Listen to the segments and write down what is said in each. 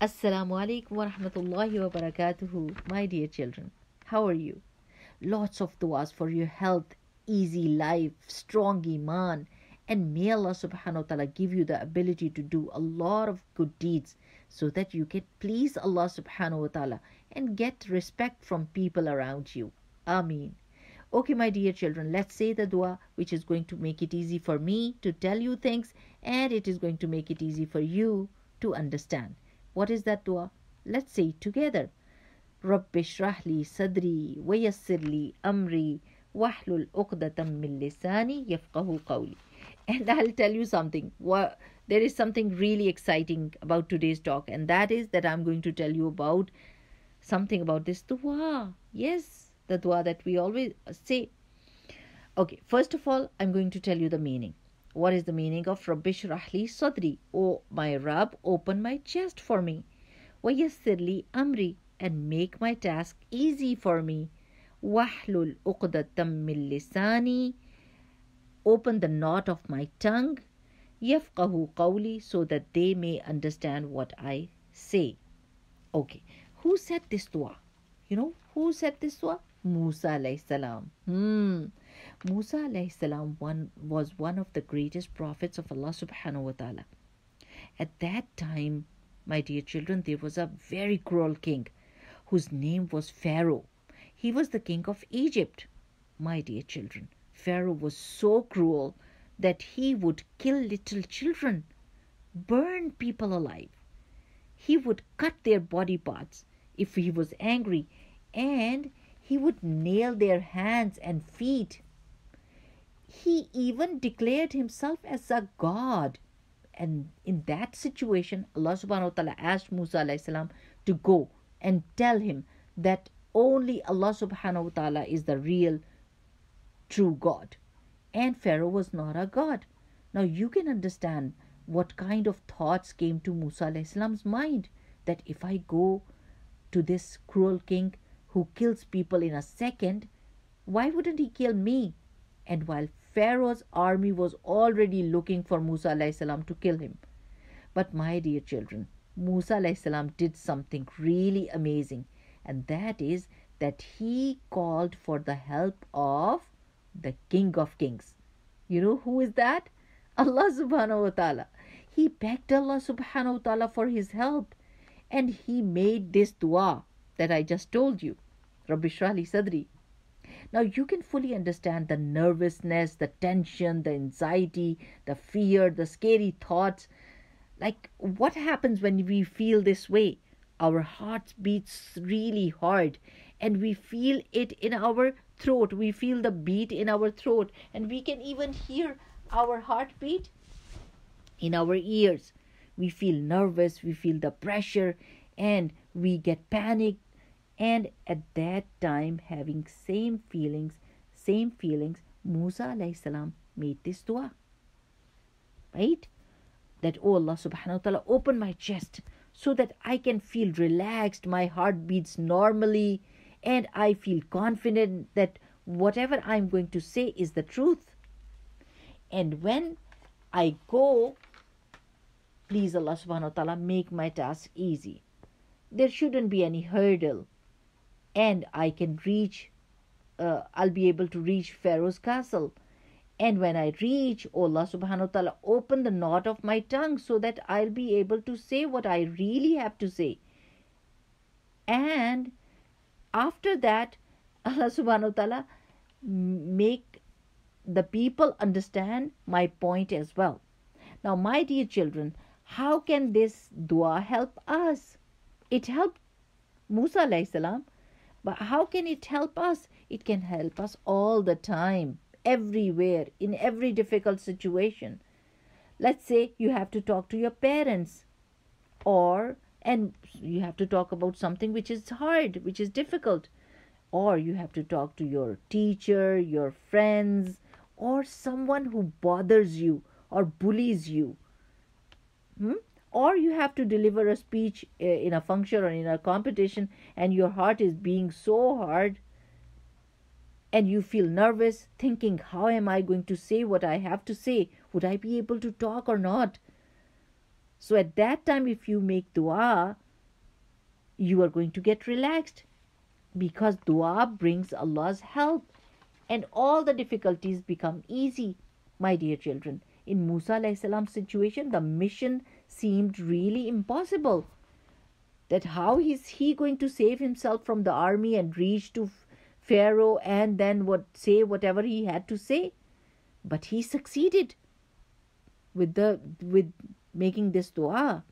Assalamu alaikum wa rahmatullahi wa barakatuhu. My dear children, how are you? Lots of du'as for your health, easy life, strong iman, and may Allah subhanahu wa ta'ala give you the ability to do a lot of good deeds so that you can please Allah subhanahu wa ta'ala and get respect from people around you. Ameen. Okay, my dear children, let's say the dua which is going to make it easy for me to tell you things and it is going to make it easy for you to understand. What is that dua? Let's say it together. رب اشرح لي صدري ويسر لي أمري واحلل عقدة من لساني يفقهوا قولي. And I'll tell you something. There is something really exciting about today's talk, and that is that I'm going to tell you about something about this dua. Yes, the dua that we always say. Okay, first of all, I'm going to tell you the meaning. What is the meaning of Rabbi shrah li sadri? Oh, my Rabb, open my chest for me. وَيَسِّرْ لِي amri, and make my task easy for me. وَاحْلُلْ عُقْدَةً مِّن لِسَانِي, open the knot of my tongue. يَفْقَهُ قَوْلِي, so that they may understand what I say. Okay, who said this dua? You know who said this dua? Musa alayhi salam. Musa alayhi salam was one of the greatest prophets of Allah subhanahu wa ta'ala. At that time, my dear children, there was a very cruel king whose name was Pharaoh. He was the king of Egypt. My dear children, Pharaoh was so cruel that he would kill little children, burn people alive. He would cut their body parts if he was angry, and he would nail their hands and feet. He even declared himself as a god. And in that situation, Allah subhanahu wa ta'ala asked Musa alayhi salam to go and tell him that only Allah subhanahu wa ta'ala is the real, true God. And Pharaoh was not a god. Now you can understand what kind of thoughts came to Musa alayhi salam's mind, that if I go to this cruel king who kills people in a second, why wouldn't he kill me? And while Pharaoh's army was already looking for Musa alayhi salam to kill him. But my dear children, Musa alayhi salam did something really amazing, and that is that he called for the help of the King of Kings. You know who is that? Allah subhanahu wa ta'ala. He begged Allah subhanahu wa ta'ala for his help, and he made this dua that I just told you. Rabbi shrah li sadri. Now you can fully understand the nervousness, the tension, the anxiety, the fear, the scary thoughts. Like, what happens when we feel this way? Our heart beats really hard and we feel it in our throat. We feel the beat in our throat, and we can even hear our heartbeat in our ears. We feel nervous, we feel the pressure, and we get panicked. And at that time, having same feelings, Musa alayhi salam made this dua. Right? That, oh Allah subhanahu wa ta'ala, open my chest so that I can feel relaxed, my heart beats normally, and I feel confident that whatever I'm going to say is the truth. And when I go, please Allah subhanahu wa ta'ala, make my task easy. There shouldn't be any hurdle. And I can reach, I'll be able to reach Pharaoh's castle. And when I reach, oh Allah subhanahu wa ta'ala, open the knot of my tongue so that I'll be able to say what I really have to say. And after that, Allah subhanahu wa ta'ala make the people understand my point as well. Now, my dear children, how can this dua help us? It helped Musa alayhi salam. But how can it help us? It can help us all the time, everywhere, in every difficult situation. Let's say you have to talk to your parents, and you have to talk about something which is hard, which is difficult. Or you have to talk to your teacher, your friends, or someone who bothers you or bullies you. Or you have to deliver a speech in a function or in a competition, and your heart is being so hard and you feel nervous, thinking, how am I going to say what I have to say? Would I be able to talk or not? So at that time, if you make dua, you are going to get relaxed, because dua brings Allah's help and all the difficulties become easy. My dear children, in Musa alayhi salam's situation, the mission seemed really impossible. That how is he going to save himself from the army and reach to Pharaoh and then say whatever he had to say? But he succeeded with making this dua.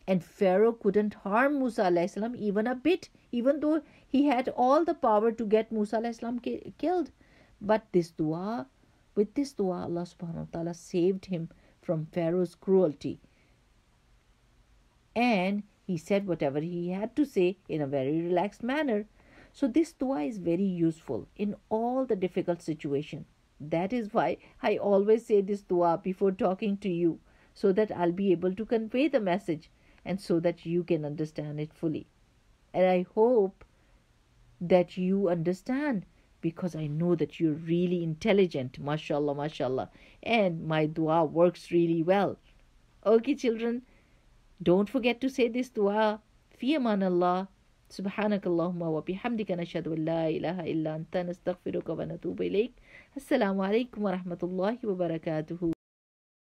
And Pharaoh couldn't harm Musa alayhi salam even a bit, even though he had all the power to get Musa alayhi salam killed. But with this dua, Allah subhanahu wa ta'ala saved him from Pharaoh's cruelty. And he said whatever he had to say in a very relaxed manner. So this dua is very useful in all the difficult situations. That is why I always say this dua before talking to you, so that I'll be able to convey the message and so that you can understand it fully. And I hope that you understand, because I know that you're really intelligent, mashallah, mashallah, and my dua works really well. Okay, children, don't forget to say this dua. Fi aman Allah. سبحانك اللهم وبحمدك نشهد أن لا إله إلا أنت نستغفرك ونتوب إليك. السلام عليكم ورحمة الله وبركاته.